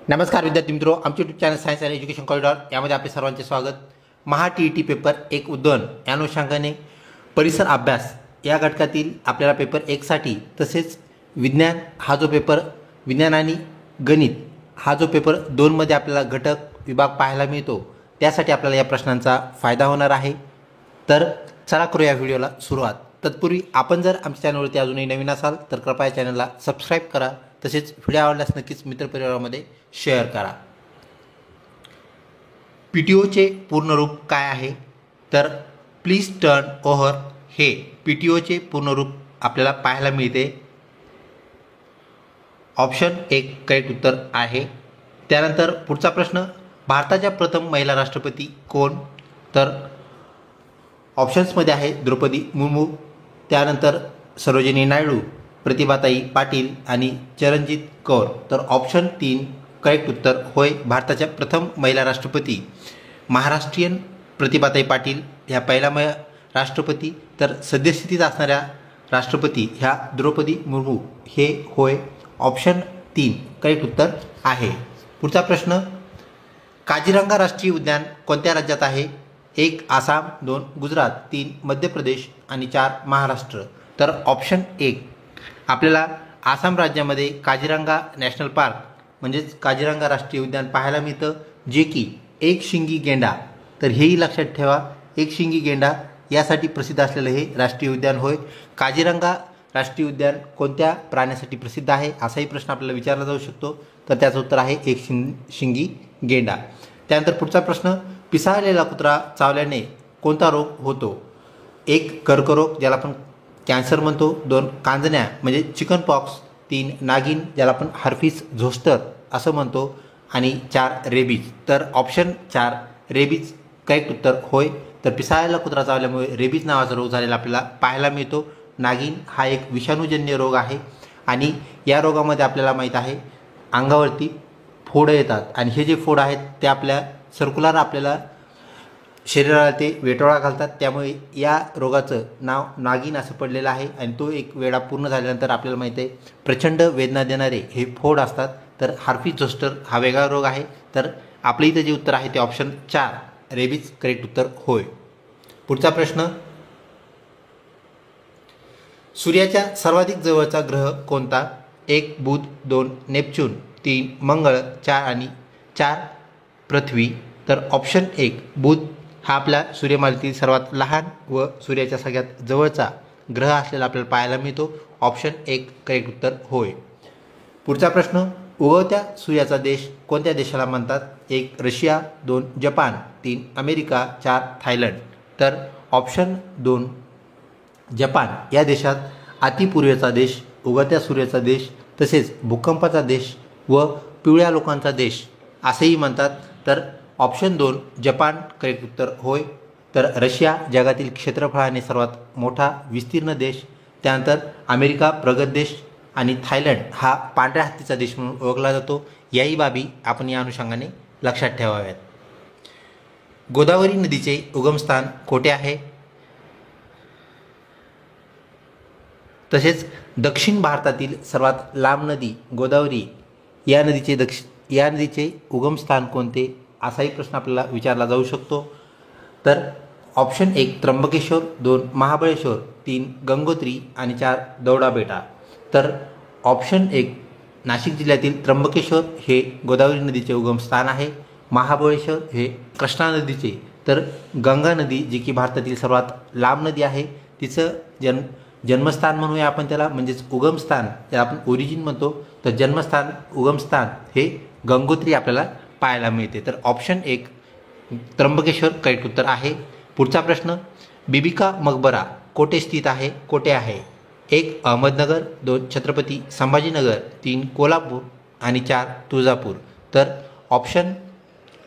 नमस्कार विद्यार्थी मित्रों, आमचे YouTube channel science and education corridor यामध्ये आपले सर्वांचे स्वागत। महा टी पेपर 1 व 2 या अनुषंगाने परिसर अभ्यास या घटकातील आपल्याला पेपर 1 साठी तसेच विज्ञान हा जो पेपर विज्ञान आणि गणित हा जो पेपर 2 मध्ये आपल्याला घटक विभाग पाहायला मिळतो त्यासाठी आपल्याला या प्रश्नांचा फायदा होणार आहे। तर चला करू या व्हिडिओला सुरुवात। तत्पूर्वी आपण जर आमच्या चॅनलवरती अजूनही नवीन असाल तर कृपया चॅनलला सबस्क्राइब करा, तसेच व्हिडिओ आवडल्यास नक्कीच मित्रपरिवारामध्ये शेअर करा। पीटीओचे पूर्ण रूप काय आहे तर प्लीज टर्न ओव्हर हे पीटीओचे पूर्ण रूप आपल्याला पाहायला मिळते। ऑप्शन 1 करेक्ट उत्तर आहे। त्यानंतर पुढचा प्रश्न, भारताच्या प्रथम महिला राष्ट्रपती कोण तर ऑप्शन्समध्ये आहे द्रौपदी मुर्मू, त्यानंतर सरोजिनी नायडू, प्रतिभाताई पाटील आणि चरणजीत कौर। तर ऑप्शन 3 करेक्ट उत्तर होय, भारताच्या प्रथम महिला राष्ट्रपती महाराष्ट्रीयन प्रतिभाताई पाटील ह्या पहिल्या राष्ट्रपती, तर सद्यस्थितीत असणाऱ्या राष्ट्रपती ह्या द्रौपदी मुर्मू हे होय। ऑप्शन 3 करेक्ट उत्तर आहे। पुढचा प्रश्न, काझीरंगा राष्ट्रीय उद्यान कोणत्या राज्यात आहे? 1 आसाम, 2 गुजरात, 3 मध्य प्रदेश आणि 4 महाराष्ट्र। तर ऑप्शन 1 आपल्याला आसाम राज्यामध्ये काझीरंगा नॅशनल पार्क म्हणजेच काझीरंगा राष्ट्रीय उद्यान पाहायला मिळतं, जे की एक शिंगी गेंडा, तर हेही लक्षात ठेवा, एक शिंगी गेंडा यासाठी प्रसिद्ध असलेलं हे राष्ट्रीय उद्यान होय। काझीरंगा राष्ट्रीय उद्यान कोणत्या प्राण्यासाठी प्रसिद्ध आहे असाही प्रश्न आपल्याला विचारला जाऊ शकतो, तर त्याचं उत्तर आहे एक शिंगी गेंडा। त्यानंतर पुढचा प्रश्न, पिसाळलेला कुत्रा चावल्याने कोणता रोग होतो? 1 कर्करोग ज्याला आपण कॅन्सर म्हणतो, 2 कांजण्या म्हणजे चिकन पॉक्स, 3 नागिन ज्याला आपण हर्पीस झोस्टर असं म्हणतो आणि 4 रेबीज। तर ऑप्शन 4 रेबीज करेक्ट उत्तर होय। तर पिसाळलेला कुत्रा चावल्यामुळे रेबीज नावाचा रोग झालेला आपल्याला पाहायला मिळतो। नागिन हा एक विषाणूजन्य रोग आहे आणि या रोगामध्ये आपल्याला माहीत आहे अंगावरती फोड येतात आणि हे जे फोड आहेत ते आपल्या सर्क्युलर आपल्याला शरीराला ते वेटोळा घालतात, त्यामुळे या रोगाचं नाव नागिन असं पडलेलं आहे आणि तो एक वेळा पूर्ण झाल्यानंतर आपल्याला माहिती आहे प्रचंड वेदना देणारे हे फोड असतात। तर हर्पीस झोस्टर हा वेगळा रोग आहे। तर आपलं इथं जे उत्तर आहे ते ऑप्शन 4 रेबीज करेक्ट उत्तर होय। पुढचा प्रश्न, सूर्याच्या सर्वाधिक जवळचा ग्रह कोणता? 1 बुध, 2 नेपच्यून, 3 मंगळ, 4 पृथ्वी। तर ऑप्शन 1 बुध हा आपल्या सूर्यमालेतील सर्वात लहान व सूर्याच्या सगळ्यात जवळचा ग्रह असलेला आपल्याला पाहायला मिळतो। ऑप्शन 1 करेक्ट उत्तर होय। पुढचा प्रश्न, उगवत्या सूर्याचा देश कोणत्या देशाला म्हणतात? 1 रशिया, 2 जपान, 3 अमेरिका, 4 थायलंड। तर ऑप्शन 2 जपान या देशात अतिपूर्वेचा देश, उगवत्या सूर्याचा देश, तसेच भूकंपाचा देश व पिवळ्या लोकांचा देश असेही म्हणतात। तर ऑप्शन 2 जपान करेक्ट उत्तर होय। तर रशिया जगातील क्षेत्रफळाने सर्वात मोठा विस्तीर्ण देश, त्यानंतर अमेरिका प्रगत देश आणि थायलंड हा पांढऱ्या हत्तीचा देश म्हणून ओळखला जातो। याही बाबी आपण या अनुषंगाने लक्षात ठेवाव्यात। गोदावरी नदीचे उगमस्थान कोठे आहे? तसेच दक्षिण भारतातील सर्वात लांब नदी गोदावरी या नदीचे उगमस्थान कोणते असाही प्रश्न आपल्याला विचारला जाऊ शकतो। तर ऑप्शन 1 त्र्यंबकेश्वर, 2 महाबळेश्वर, 3 गंगोत्री आणि 4 दौडा बेटा। तर ऑप्शन 1 नाशिक जिल्ह्यातील त्र्यंबकेश्वर हे गोदावरी नदीचे उगमस्थान आहे। महाबळेश्वर हे कृष्णा नदीचे, तर गंगा नदी जी की भारतातील सर्वात लांब नदी आहे तिचं जन्मस्थान म्हणूया आपण त्याला, म्हणजेच उगमस्थान त्याला आपण ओरिजिन म्हणतो, तर जन्मस्थान उगमस्थान हे गंगोत्री आपल्याला पाहायला मिळते। तर ऑप्शन 1 त्र्यंबकेश्वर करेक्ट उत्तर आहे। पुढचा प्रश्न, बीबी का मकबरा कोठे स्थित आहे? 1 अहमदनगर, 2 छत्रपती संभाजीनगर, 3 कोल्हापूर आणि 4 तुळजापूर। तर ऑप्शन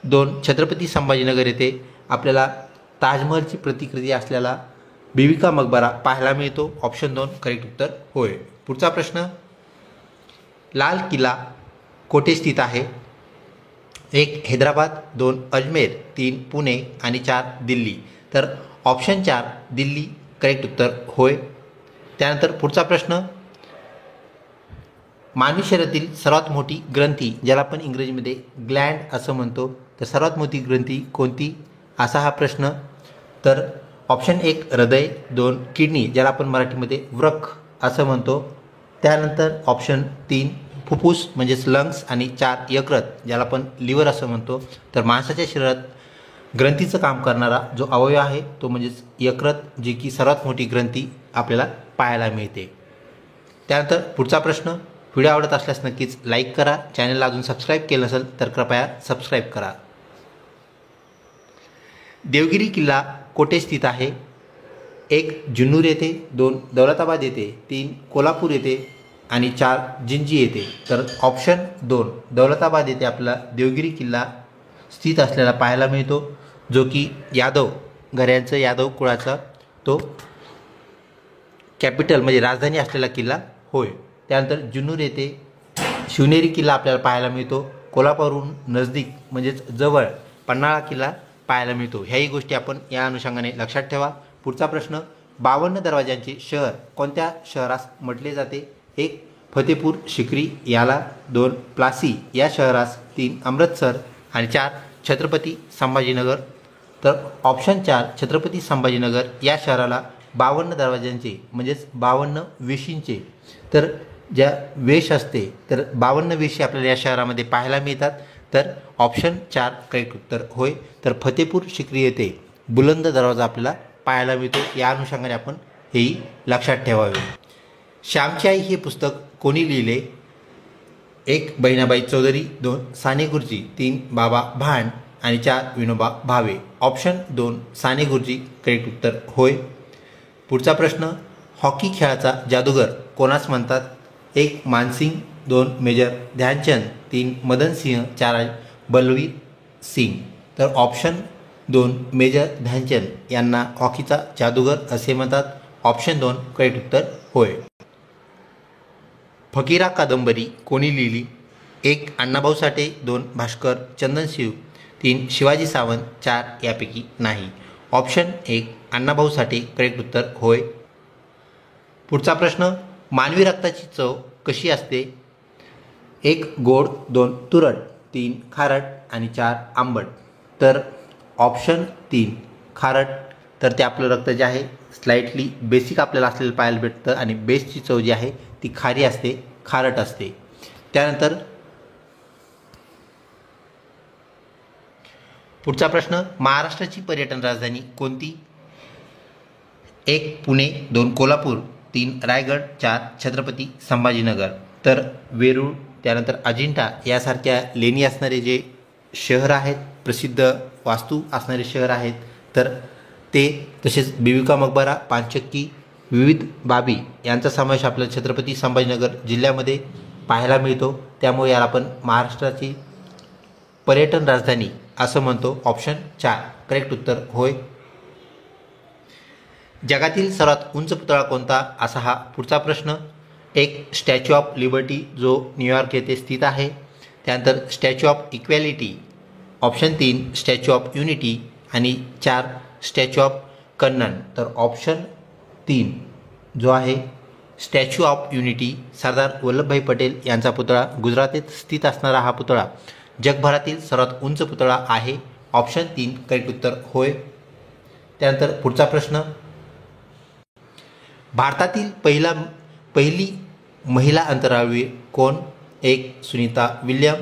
2 छत्रपती संभाजीनगर येथे आपल्याला ताजमहलची प्रतिकृती असलेला बीबी का मकबरा पाहायला मिळतो। ऑप्शन 2 करेक्ट उत्तर होय। पुढचा प्रश्न, लाल किल्ला कोठे स्थित आहे? 1 हैदराबाद, 2 अजमेर, 3 पुणे आणि 4 दिल्ली। तर ऑप्शन 4 दिल्ली करेक्ट उत्तर होय। त्यानंतर पुढचा प्रश्न, मानवी शरीरातील सर्वात मोठी ग्रंथी ज्याला आपण इंग्रजीमध्ये ग्लँड असं म्हणतो, तर सर्वात मोठी ग्रंथी कोणती असा हा प्रश्न. तर ऑप्शन 1 हृदय, 2 किडनी ज्याला आपण मराठीमध्ये वृक्क असं म्हणतो, त्यानंतर ऑप्शन 3 फुफ्फुस म्हणजेच लंग्स आणि 4 यकृत ज्याला आपण लिव्हर असं म्हणतो. तर माणसाच्या शरीरात ग्रंथीचं काम करणारा जो अवयव आहे तो म्हणजेच यकृत, जे की सर्वात मोठी ग्रंथी आपल्याला पाहायला मिळते. त्यानंतर पुढचा प्रश्न. व्हिडिओ आवडत असल्यास नक्कीच लाईक करा. चॅनलला अजून सबस्क्राईब केलं नसेल तर कृपया सबस्क्राईब करा. देवगिरी किल्ला कोठे स्थित आहे? 1 जुन्नर येथे, 2 दौलताबाद येथे, 3 कोल्हापूर येथे आणि 4 जिंजी येथे. तर ऑप्शन 2 दौलताबाद येथे आपला देवगिरी किल्ला स्थित असलेला पाहायला मिळतो, जो की यादव घराण्याचं, यादव कुळाचा तो कॅपिटल म्हणजे राजधानी असलेला किल्ला होय. त्यानंतर जुन्नर येथे शिवनेरी किल्ला आपल्याला पाहायला मिळतो. कोल्हापूरहून नजदीक म्हणजेच जवळ पन्हाळा किल्ला पाहायला मिळतो. ह्याही गोष्टी आपण या अनुषंगाने लक्षात ठेवा. पुढचा प्रश्न. 52 दरवाजांचे शहर कोणत्या शहरास म्हटले जाते? 1 फतेपूर शिकरी याला, 2 प्लासी या शहरास, 3 अमृतसर आणि 4 छत्रपती संभाजीनगर. तर ऑप्शन 4 छत्रपती संभाजीनगर या शहराला 52 दरवाजांचे म्हणजेच 52 वेशींचे, तर ज्या वेश असते तर 52 वेशी आपल्याला या शहरामध्ये पाहायला मिळतात. तर ऑप्शन 4 करेक्ट उत्तर होय. तर फतेपूर शिकरी येथे बुलंद दरवाजा आपल्याला पाहायला मिळतो. या अनुषंगाने आपण हेही लक्षात ठेवावे. श्यामची आई हे पुस्तक कोणी लिहिले? 1 बहिणाबाई चौधरी, 2 साने गुरुजी, 3 बाबा भांड आणि 4 विनोबा भावे. ऑप्शन 2 साने गुरुजी करेक्ट उत्तर होय. पुढचा प्रश्न. हॉकी खेळाचा जादूगर कोणास म्हणतात? 1 मानसिंग, 2 मेजर ध्यानचंद, 3 मदनसिंह, 4 बलवीर सिंग. तर ऑप्शन 2 मेजर ध्यानचंद यांना हॉकीचा जादूगर असे म्हणतात. ऑप्शन 2 करेक्ट उत्तर होय. फकीरा कादंबरी कोणी लिहिली? 1 अण्णाभाऊ साठे, 2 भास्कर चंदनशिव, 3 शिवाजी सावंत, 4 यापैकी नाही. ऑप्शन 1 अण्णाभाऊ साठे करेक्ट उत्तर होय. पुढचा प्रश्न. मानवी रक्ताची चव कशी असते? 1 गोड, 2 तुरट, 3 खारट आणि 4 आंबट. तर ऑप्शन 3 खारट. तर ते आपलं रक्त जे आहे स्लाइटली बेसिक आपल्याला असलेलं पाहायला भेटतं आणि बेसची चव जी आहे ती खारी असते, खारट असते. त्यानंतर पुढचा प्रश्न. महाराष्ट्राची पर्यटन राजधानी कोणती? 1 पुणे, 2 कोल्हापूर, 3 रायगड, 4 छत्रपती संभाजीनगर. तर वेरूळ, त्यानंतर अजिंठा यासारख्या लेणी असणारे जे शहर आहेत, प्रसिद्ध वास्तू असणारे शहर आहेत, तर ते तसेच बीबी का मकबरा, पानचक्की, विविध बाबी यांचा समावेश आपल्याला छत्रपती संभाजीनगर जिल्ह्यामध्ये पाहायला मिळतो. त्यामुळे याला आपण महाराष्ट्राची पर्यटन राजधानी असं म्हणतो. ऑप्शन 4 करेक्ट उत्तर होय. जगातील सर्वात उंच पुतळा कोणता असा हा पुढचा प्रश्न. 1 स्टॅच्यू ऑफ लिबर्टी जो न्यूयॉर्क येथे स्थित आहे. त्यानंतर statue of equality. Option 3 statue of unity आणि 4 स्टॅच्यू ऑफ कन्नन. तर ऑप्शन 3 जो आहे statue of unity, Sardar Vallabhbhai Patel यांचा पुतळा, गुजरातेत स्थित असणारा हा पुतळा जगभरातील सर्वात उंच पुतळा आहे. ऑप्शन 3 करेक्ट उत्तर होय. त्यानंतर पुढचा प्रश्न. भारतातील पहिली महिला अंतराळवीर कोण? 1 सुनीता विल्यम,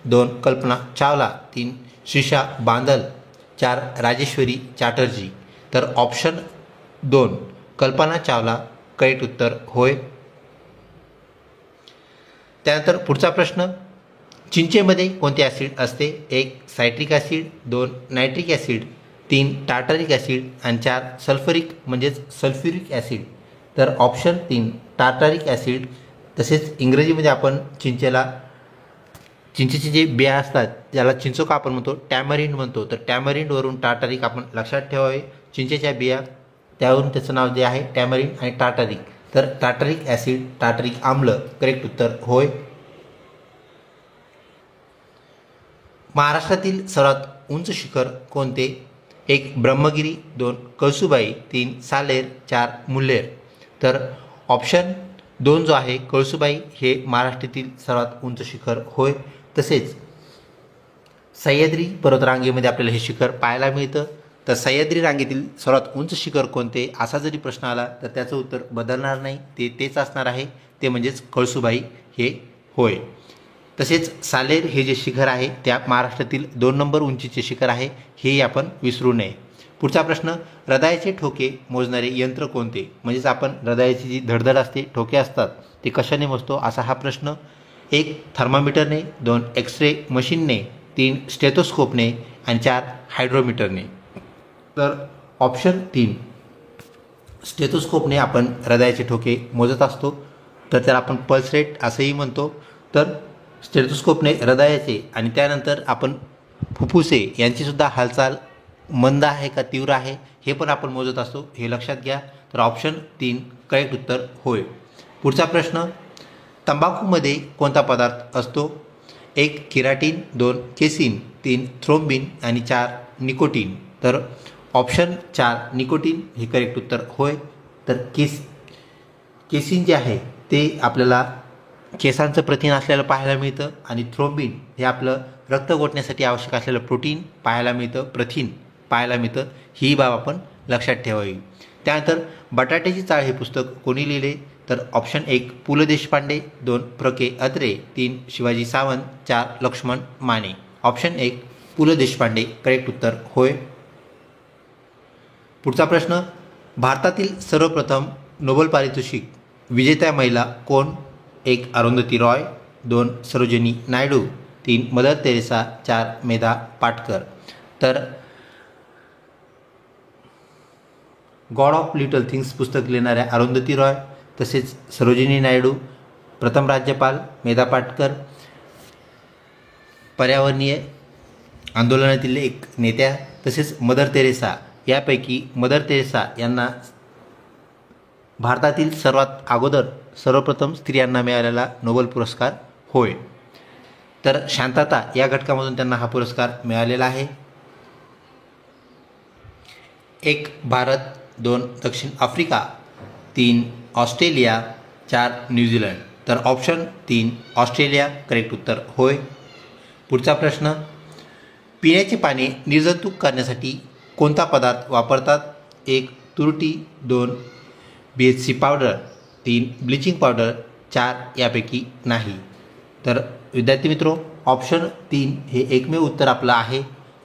2 कल्पना चावला, 3 शिशा बांदल, 4 राजेश्वरी चॅटर्जी. तर ऑप्शन 2 कल्पना चावला करेक्ट उत्तर होय. त्यानंतर पुढचा प्रश्न. चिंचेमध्ये कोणते ॲसिड असते? 1 citric acid, 2 nitric acid, 3 tartaric acid आणि 4 सल्फ्युरिक म्हणजेच सल्फ्युरिक ॲसिड. तर ऑप्शन 3 टार्टरिक ॲसिड. तसेच इंग्रजीमध्ये आपण चिंचेचे जे बिया असतात ज्याला चिंचोका आपण म्हणतो, टॅमरिंड म्हणतो. तर टॅमरिंडवरून टार्टरिक आपण लक्षात ठेवावे. चिंचेच्या बिया त्यावरून त्याचं नाव जे आहे टॅमरिंड आणि टार्टरिक. तर टार्टरिक ॲसिड, टार्टरिक आम्ल करेक्ट उत्तर होय. महाराष्ट्रातील सर्वात उंच शिखर कोणते? 1 ब्रह्मगिरी, 2 कळसुबाई, 3 सालेर, 4 मुल्लेर. तर ऑप्शन 2 जो आहे कळसुबाई हे महाराष्ट्रातील सर्वात उंच शिखर होय. तसेच सह्याद्री पर्वतरांगेमध्ये आपल्याला हे शिखर पाहायला मिळतं. तर सह्याद्री रांगेतील सर्वात उंच शिखर कोणते असा जरी प्रश्न आला तर त्याचं उत्तर बदलणार नाही, तेच असणार आहे, ते म्हणजेच कळसुबाई हे होय. तसेच सालेर हे जे शिखर आहे त्या महाराष्ट्रातील 2 नंबर उंचीचे शिखर आहे, हेही आपण विसरू नये. पुढचा प्रश्न, हृदयाचे ठोके मोजणारे यंत्र कोणते? म्हणजेच आपण हृदयाची जी धडधड असते, ठोके असतात, ते कशाने मोजतो असा हा प्रश्न. 1 थर्मामीटरने, 2 एक्सरे मशीनने, 3 स्टेथोस्कोपने आणि 4 हायड्रोमीटरने. तर ऑप्शन 3 स्टेथोस्कोपने आपण हृदयाचे ठोके मोजत असतो, तर त्याला आपण पल्स रेट असंही म्हणतो. तर स्टेथोस्कोपने हृदयाचे आणि त्यानंतर आपण फुफ्फुसे यांचीसुद्धा हालचाल मंद आहे का तीव्र आहे हे पण आपण मोजत असतो, हे लक्षात घ्या. तर ऑप्शन 3 करेक्ट उत्तर होय. पुढचा प्रश्न, तंबाखूमध्ये कोणता पदार्थ असतो? 1 केराटीन, 2 केसिन, 3 थ्रोम्बिन आणि 4 निकोटीन. तर ऑप्शन 4 निकोटीन हे करेक्ट उत्तर होय. तर केसिन जे आहे ते आपल्याला केसांचं प्रथिन असलेलं पाहायला मिळतं आणि थ्रोम्बिन हे आपलं रक्त गोठण्यासाठी आवश्यक असलेलं प्रोटीन पाहायला मिळतं, प्रथिन पाहायला मिळतं. ही बाब आपण लक्षात ठेवावी. त्यानंतर बटाट्याची चाळ हे पुस्तक कोणी लिहिले? तर ऑप्शन 1 पु ल देशपांडे, 2 प्र के अत्रे, 3 शिवाजी सावंत, 4 लक्ष्मण माने. ऑप्शन 1 पु ल देशपांडे करेक्ट उत्तर होय. पुढचा प्रश्न, भारतातील सर्वप्रथम नोबेल पारितोषिक विजेत्या महिला कोण? 1 अरुंधती रॉय, 2 सरोजिनी नायडू, 3 मदर तेरेसा, 4 मेधा पाटकर. तर गॉड ऑफ लिटल थिंग्स पुस्तक लिहिणाऱ्या अरुंधती रॉय, तसेच सरोजिनी नायडू, प्रथम राज्यपाल मेधा पाटकर, पर्यावरणीय आंदोलनातील एक नेत्या, तसेच मदर तेरेसा. यापैकी मदर तेरेसा यांना भारतातील सर्वप्रथम स्त्रियांना मिळालेला नोबेल पुरस्कार होय. तर शांतता या घटकामधून त्यांना हा पुरस्कार मिळालेला आहे. 1 भारत, 2 दक्षिण आफ्रिका, 3 ऑस्ट्रेलिया, 4 न्यूझीलंड. तर ऑप्शन 3 ऑस्ट्रेलिया करेक्ट उत्तर होय. पुढचा प्रश्न, पिण्याचे पाणी निर्जंतुक करण्यासाठी कोणता पदार्थ वापरतात? 1 तुरटी, 2 BHC पावडर, 3 ब्लिचिंग पावडर, 4 यापैकी नाही. तर विद्यार्थी मित्रो, ऑप्शन 3 हे एकमेव उत्तर आपलं आहे.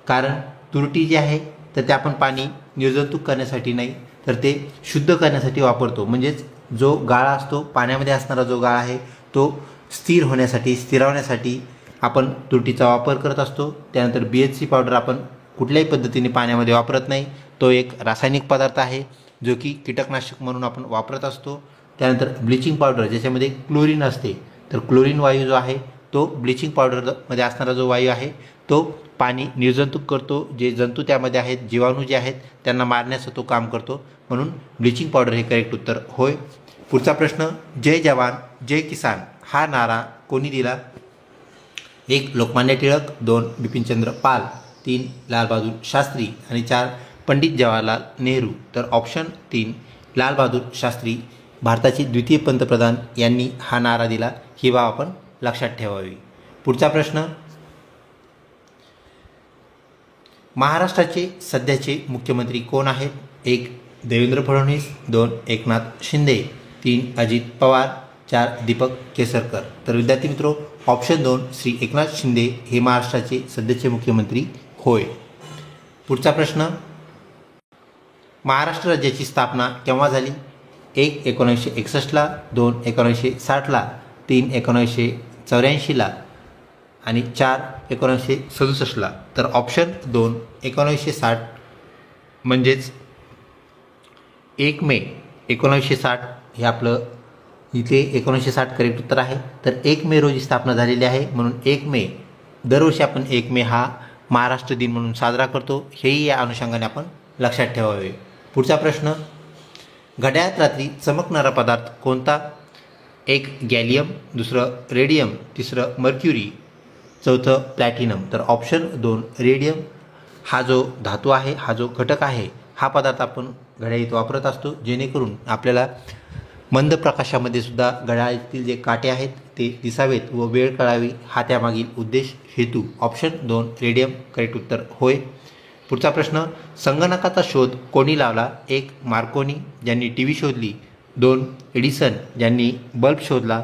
कारण तुरटी जी आहे तर ते आपण पाणी निर्जंतुक करण्यासाठी नाही तर ते शुद्ध करण्यासाठी वापरतो. म्हणजेच जो गाळा असतो, पाण्यामध्ये असणारा जो गाळा आहे तो स्थिरावण्यासाठी आपण तुरटीचा वापर करत असतो. त्यानंतर BHC पावडर आपण कुठल्याही पद्धतीने पाण्यामध्ये वापरत नाही, तो एक रासायनिक पदार्थ आहे जो की कीटकनाशक म्हणून आपण वापरत असतो. त्यानंतर ब्लिचिंग पावडर ज्याच्यामध्ये क्लोरीन असते, तर क्लोरीन वायू जो आहे तो ब्लिचिंग पावडरमध्ये असणारा जो वायू आहे तो पाणी निर्जंतुक करतो. जे जंतू त्यामध्ये आहेत, जीवाणू जे आहेत त्यांना मारण्याचं तो काम करतो, म्हणून ब्लिचिंग पावडर हे करेक्ट उत्तर होय. पुढचा प्रश्न, जय जवान जय किसान हा नारा कोणी दिला? 1 लोकमान्य टिळक, 2 बिपिनचंद्र पाल, 3 लालबहादूर शास्त्री आणि 4 पंडित जवाहरलाल नेहरू. तर ऑप्शन 3 लालबहादूर शास्त्री भारताचे द्वितीय पंतप्रधान यांनी हा नारा दिला, ही बाब आपण लक्षात ठेवावी. पुढचा प्रश्न, महाराष्ट्राचे सध्याचे मुख्यमंत्री कोण आहेत? 1 देवेंद्र फडणवीस, 2 एकनाथ शिंदे, 3 अजित पवार, 4 दीपक केसरकर. तर विद्यार्थी मित्रो, ऑप्शन 2 श्री एकनाथ शिंदे हे महाराष्ट्राचे सध्याचे मुख्यमंत्री होय. पुढचा प्रश्न, महाराष्ट्र राज्याची स्थापना केव्हा झाली? 1 1961ला, 2 1960ला, 3 1984ला आणि 4 1967ला. तर ऑप्शन 2 1960 म्हणजेच 1 मे 1960 हे आपलं इथे 1960 करेक्ट उत्तर आहे. तर 1 मे रोजी स्थापना झालेली आहे, म्हणून 1 मे दरवर्षी आपण 1 मे हा महाराष्ट्र दिन म्हणून साजरा करतो, हेही या अनुषंगाने आपण लक्षात ठेवावे. पुढचा प्रश्न, घड्याळात रात्री चमकणारा पदार्थ कोणता? 1 गॅलियम, 2 रेडियम, 3 मर्क्युरी, 4 प्लॅटिनम. तर ऑप्शन 2 रेडियम हा जो धातू आहे, हा जो घटक आहे, हा पदार्थ आपण घड्याळीत वापरत असतो जेणेकरून आपल्याला मंद प्रकाशामध्ये सुद्धा घड्याळातील जे काटे आहेत ते दिसावेत व वेळ कळावी हा त्यामागील उद्देश हेतू. ऑप्शन 2 रेडियम करेक्ट उत्तर होय. पुढचा प्रश्न, संगणकाचा शोध कोणी लावला? 1 मार्कोनी ज्यांनी टीव्ही शोधली, 2 एडिसन ज्यांनी बल्ब शोधला,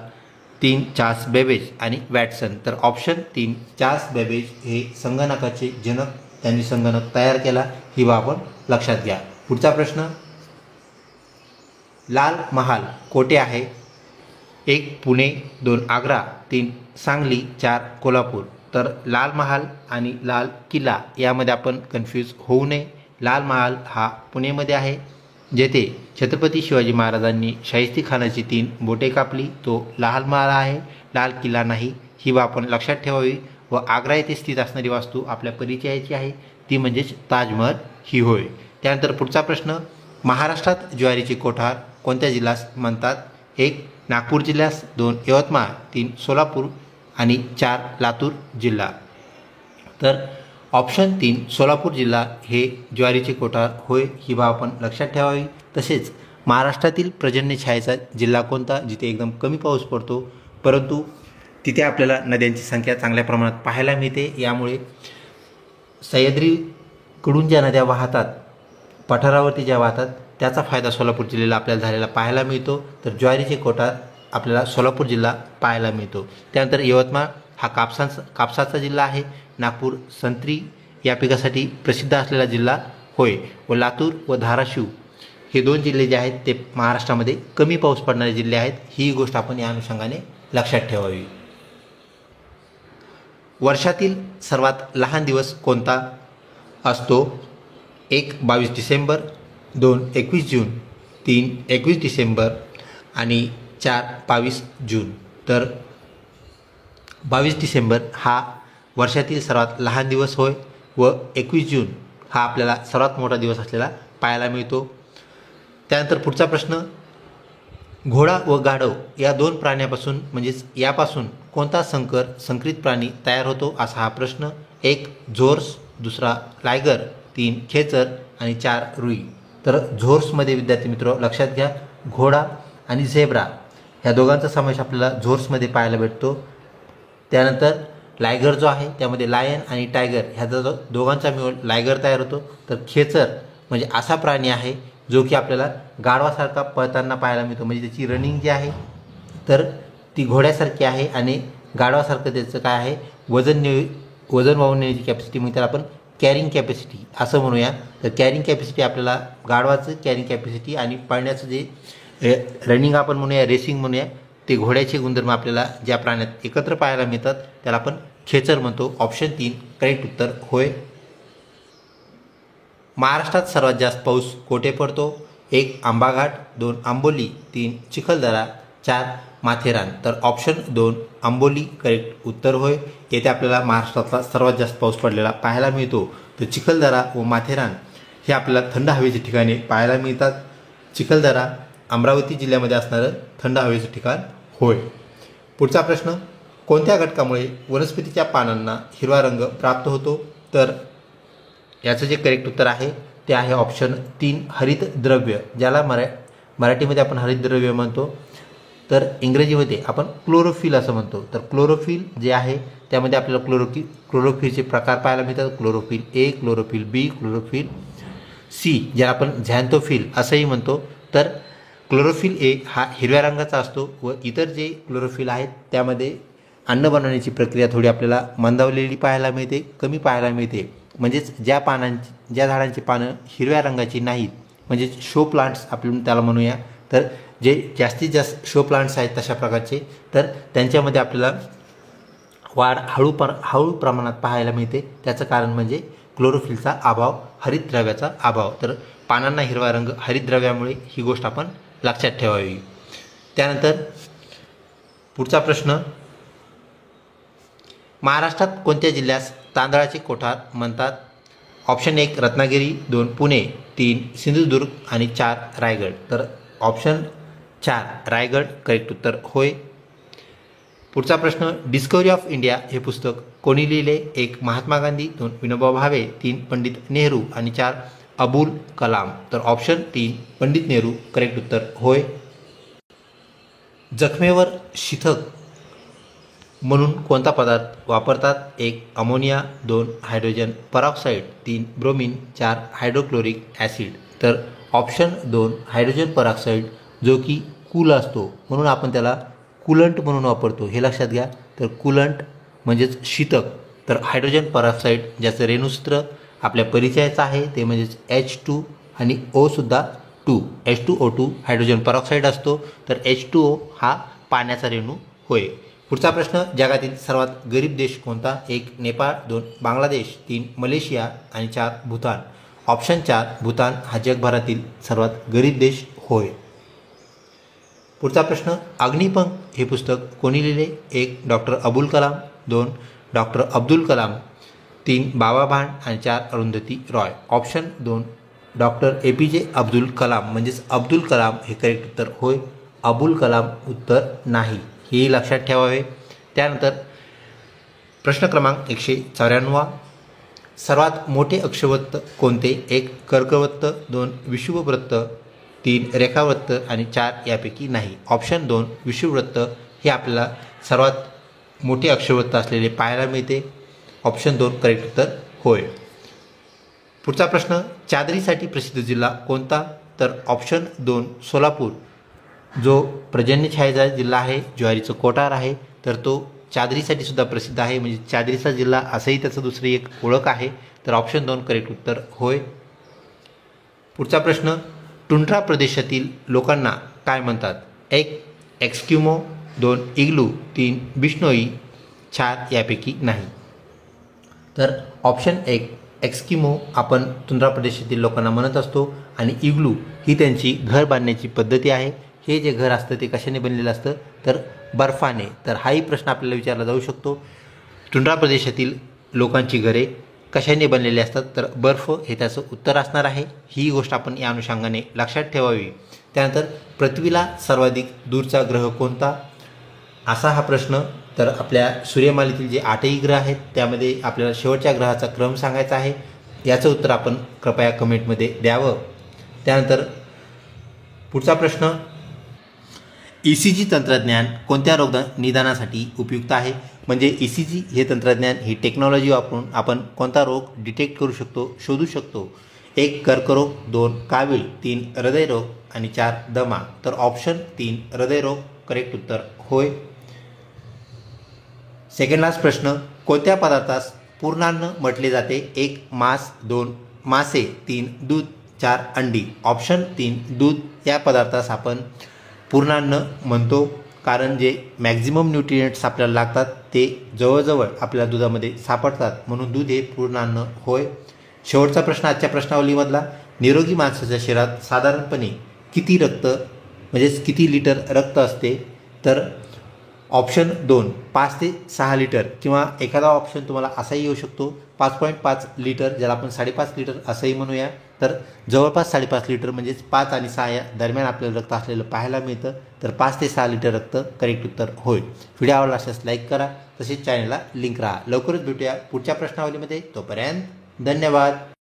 3 चार्ल्स बेबेज आणि वॅटसन. तर ऑप्शन 3 चार्ल्स बेबेज हे संगणकाचे जनक, त्यांनी संगणक तयार केला ही बाब आपण लक्षात घ्या. पुढचा प्रश्न, लाल महाल कोठे आहे? 1 पुणे, 2 आग्रा, 3 सांगली, 4 कोल्हापूर. तर लाल महाल आणि लाल किल्ला यामध्ये आपण कन्फ्यूज होऊ नये. लाल महाल हा पुणेमध्ये आहे, जेथे छत्रपती शिवाजी महाराजांनी शाहिस्ती खानाची 3 बोटे कापली, तो लाल महाल आहे, लाल किल्ला नाही. ही बाब आपण लक्षात ठेवावी. व आग्रा येथे स्थित असणारी वास्तू आपल्या परिचयाची आहे, ती म्हणजेच ताजमहल ही होय. त्यानंतर पुढचा प्रश्न, महाराष्ट्रात ज्वारीचे कोठार कोणत्या जिल्ह्यास म्हणतात? 1 नागपूर जिल्ह्यास, 2 यवतमाळ, 3 सोलापूर आणि 4 लातूर जिल्हा. तर ऑप्शन 3 सोलापूर जिल्हा हे ज्वारीचे कोठार होय, ही बाब आपण लक्षात ठेवावी. तसेच महाराष्ट्रातील पर्जन्यछायेचा जिल्हा कोणता? जिथे एकदम कमी पाऊस पडतो, परंतु तिथे आपल्याला नद्यांची संख्या चांगल्या प्रमाणात पाहायला मिळते. यामुळे सह्याद्रीकडून ज्या नद्या वाहतात, पठारावरती ज्या वाहतात, त्याचा फायदा सोलापूर जिल्ह्याला आपल्याला झालेला पाहायला मिळतो. तर ज्वारीचे कोठार आपल्याला सोलापूर जिल्हा पाहायला मिळतो. त्यानंतर यवतमाळ हा कापसाचा जिल्हा आहे. नागपूर संत्री या पिकासाठी प्रसिद्ध असलेला जिल्हा होय. व लातूर व धाराशिव हे 2 जिल्हे जे आहेत ते महाराष्ट्रामध्ये कमी पाऊस पडणारे जिल्हे आहेत. ही गोष्ट आपण या अनुषंगाने लक्षात ठेवावी. वर्षातील सर्वात लहान दिवस कोणता असतो? 1 22 डिसेंबर, 2 21 जून, 3 21 डिसेंबर आणि 4 22 जून. तर 22 डिसेंबर हा वर्षातील सर्वात लहान दिवस होय व 21 जून हा आपल्याला सर्वात मोठा दिवस असलेला पाहायला मिळतो. त्यानंतर पुढचा प्रश्न, घोडा व गाढव या 2 प्राण्यापासून म्हणजेच यापासून कोणता संकरित प्राणी तयार होतो असा हा प्रश्न. 1 झोर्स, 2 लायगर, 3 खेचर आणि 4 रुई. तर झोर्समध्ये विद्यार्थी मित्र लक्षात घ्या, घोडा आणि झेब्रा ह्या दोघांचा समावेश आपल्याला झोर्समध्ये पाहायला भेटतो. त्यानंतर लायगर जो आहे त्यामध्ये लायन आणि टायगर ह्या दोघांचा मिळून लायगर तयार होतो. तर खेचर म्हणजे असा प्राणी आहे जो की आपल्याला गाढवासारखा पळताना पाहायला मिळतो, म्हणजे त्याची रनिंग जी आहे तर ती घोड्यासारखी आहे आणि गाढवासारखं त्याचं काय आहे, वजन वाहून नेण्याची कॅपॅसिटी, मग त्याला आपण कॅरिंग कॅपॅसिटी असं म्हणूया. तर कॅरिंग कॅपॅसिटी आपल्याला गाढवाचं कॅरिंग कॅपॅसिटी आणि पळण्याचं जे रनिंग आपण म्हणूया, रेसिंग म्हणूया, ते घोड्याचे गुणधर्म आपल्याला ज्या प्राण्यात एकत्र पाहायला मिळतात त्याला आपण खेचर म्हणतो. ऑप्शन 3 करेक्ट उत्तर होय. महाराष्ट्रात सर्वात जास्त पाऊस कोठे पडतो? 1 आंबाघाट, 2 आंबोली, 3 चिखलदरा, 4 माथेरान. तर ऑप्शन 2 आंबोली करेक्ट उत्तर होय. येथे आपल्याला महाराष्ट्रातला सर्वात जास्त पाऊस पडलेला पाहायला मिळतो. तर चिखलदरा व माथेरान हे आपल्याला थंड हवेचे ठिकाणे पाहायला मिळतात. चिखलदरा अमरावती जिल्ह्यामध्ये असणारं थंड हवेचं ठिकाण होय. पुढचा प्रश्न, कोणत्या घटकामुळे वनस्पतीच्या पानांना हिरवा रंग प्राप्त होतो? तर याचं जे करेक्ट उत्तर आहे ते आहे ऑप्शन 3 हरित द्रव्य, ज्याला मराठीमध्ये आपण हरित द्रव्य म्हणतो, तर इंग्रजीमध्ये आपण क्लोरोफिल असं म्हणतो. तर क्लोरोफिल जे आहे त्यामध्ये आपल्याला क्लोरोफिलचे प्रकार पाहायला मिळतात. Chlorophyll A, chlorophyll B, chlorophyll C, ज्याला आपण झॅन्थोफिल असंही म्हणतो. तर क्लोरोफिल ए हा हिरव्या रंगाचा असतो व इतर जे क्लोरोफिल आहेत त्यामध्ये अन्न बनवण्याची प्रक्रिया थोडी आपल्याला मंदावलेली पाहायला मिळते, कमी पाहायला मिळते. म्हणजेच ज्या झाडांची पानं हिरव्या रंगाची नाहीत, म्हणजे शो प्लांट्स आपण त्याला म्हणूया, तर जे जास्तीत जास्त शो प्लांट्स आहेत तशा प्रकारचे, तर त्यांच्यामध्ये आपल्याला वाढ हळू प्रमाणात पाहायला मिळते. त्याचं कारण म्हणजे क्लोरोफिलचा अभाव, हरितद्रव्याचा अभाव. तर पानांना हिरवा रंग हरितद्रव्यामुळे, ही गोष्ट आपण लक्षात ठेवावी. त्यानंतर पुढचा प्रश्न, महाराष्ट्रात कोणत्या जिल्ह्यास तांदळाचे कोठार म्हणतात? ऑप्शन 1 रत्नागिरी, 2 पुणे, 3 सिंधुदुर्ग आणि 4 रायगड. तर ऑप्शन 4 रायगड करेक्ट उत्तर होय. पुढचा प्रश्न, डिस्कवरी ऑफ इंडिया हे पुस्तक कोणी लिहिले? 1 महात्मा गांधी, 2 विनोबा भावे, 3 पंडित नेहरू आणि 4 अबुल कलाम. तर ऑप्शन 3 पंडित नेहरू करेक्ट उत्तर होय. जखमेवर शितक म्हणून कोणता पदार्थ वापरतात? 1 ammonia, 2 hydrogen peroxide, 3 bromine, 4 hydrochloric acid. तर ऑप्शन 2 हायड्रोजन परऑक्साईड, जो की कूल असतो म्हणून आपण त्याला कूलंट म्हणून वापरतो, हे लक्षात घ्या. तर कूलंट म्हणजेच शीतक. तर हायड्रोजन परऑक्साईड ज्याचं रेणुसूत्र आपल्या परिचयाचं आहे ते म्हणजेच H2 आणि O सुद्धा 2 H2O2 हायड्रोजन परऑक्साईड असतो. तर H2O हा पाण्याचा रेणू होय. पुढचा प्रश्न, जगातील सर्वात गरीब देश कोणता? 1 नेपाळ, 2 बांगलादेश, 3 मलेशिया आणि 4 भूतान. ऑप्शन 4 भूतान हा जगभरातील सर्वात गरीब देश होय. पुढचा प्रश्न, अग्निपंख हे पुस्तक कोणी लिहिले? 1 डॉक्टर अबुल कलाम, 2 डॉक्टर अब्दुल कलाम, 3 बाबा भांड आणि 4 Arundhati Roy. Option 2 doctor APJ Abdul Kalam म्हणजेच अब्दुल कलाम हे करेक्ट उत्तर होय. अबुल कलाम उत्तर नाही, हे लक्षात ठेवावे. त्यानंतर प्रश्न क्रमांक 194, सर्वात मोठे अक्षवृत्त कोणते? 1 कर्कवृत्त, 2 विषुववृत्त, 3 रेखावृत्त आणि 4 यापैकी नाही. ऑप्शन 2 विषुववृत्त हे आपल्याला सर्वात मोठे अक्षवृत्त असलेले पाहायला मिळते. ऑप्शन 2 करेक्ट उत्तर होय. पुढचा प्रश्न, चादरीसाठी प्रसिद्ध जिल्हा कोणता? तर ऑप्शन 2 सोलापूर, जो पर्जन्यछायेचा जिल्हा आहे, ज्वारीचं कोठार आहे, तर तो चादरीसाठी सुद्धा प्रसिद्ध आहे, म्हणजे चादरीचा जिल्हा असंही त्याचं दुसरी एक ओळख आहे. तर ऑप्शन 2 करेक्ट उत्तर होय. पुढचा प्रश्न, टुंड्रा प्रदेशातील लोकांना काय म्हणतात? 1 एक्स्क्युमो, 2 इग्लू, 3 बिश्नोई, 4 यापैकी नाही. तर ऑप्शन 1 एक्स्किमो आपण टुंड्रा प्रदेशातील लोकांना म्हणत असतो आणि इग्लू ही त्यांची घर बांधण्याची पद्धती आहे. हे जे घर असतं ते कशाने बनलेलं असतं? तर बर्फाने. तर हाही प्रश्न आपल्याला विचारला जाऊ शकतो. टुंड्रा प्रदेशातील लोकांची घरे कशाने बनलेली असतात? तर बर्फ हे त्याचं उत्तर असणार आहे. ही गोष्ट आपण या अनुषंगाने लक्षात ठेवावी. त्यानंतर पृथ्वीला सर्वाधिक दूरचा ग्रह कोणता? असा हा प्रश्न. तर आपल्या सूर्यमालेतील जे 8ही ग्रह आहेत त्यामध्ये आपल्याला शेवटच्या ग्रहाचा क्रम सांगायचा आहे. याचं उत्तर आपण कृपया कमेंटमध्ये द्यावं. त्यानंतर पुढचा प्रश्न, ECG तंत्रज्ञान कोणत्या रोग निदानासाठी उपयुक्त आहे? म्हणजे ECG हे तंत्रज्ञान, ही टेक्नॉलॉजी वापरून आपण कोणता रोग डिटेक्ट करू शकतो, शोधू शकतो? 1 कर्करोग, 2 कावीळ, 3 हृदयरोग आणि 4 दमा. तर ऑप्शन 3 हृदयरोग करेक्ट उत्तर होय. सेकंड लास्ट प्रश्न, कोणत्या पदार्थास पूर्णान्न म्हटले जाते? 1 मांस, 2 मासे, 3 दूध, 4 अंडी. ऑप्शन 3 दूध या पदार्थास आपण पूर्णान्न म्हणतो, कारण जे मॅक्झिमम न्यूट्रिएंट्स आपल्याला लागतात ते जवळजवळ आपल्या दुधामध्ये सापडतात, म्हणून दूध हे पूर्णान्न होय. शेवटचा प्रश्न आजच्या प्रश्नावलीमधला, निरोगी माणसाच्या शरीरात साधारणपणे किती रक्त म्हणजेच किती लिटर रक्त असते? तर ऑप्शन 2 5 ते 6 लिटर, किंवा एखादा ऑप्शन तुम्हाला असाही येऊ शकतो 5.5 लिटर, ज्याला आपण 5.5 लिटर असंही म्हणूया. तर जवळपास 5.5 लिटर म्हणजेच 5 आणि 6 या दरम्यान आपल्याला रक्त असलेलं पाहायला मिळतं. तर 5 ते 6 लिटर रक्त करेक्ट उत्तर होय. व्हिडिओ आवडला असल्यास लाईक करा, तसेच चॅनलला लिंक राहा. लवकरच भेटूया पुढच्या प्रश्नावलीमध्ये. तोपर्यंत धन्यवाद.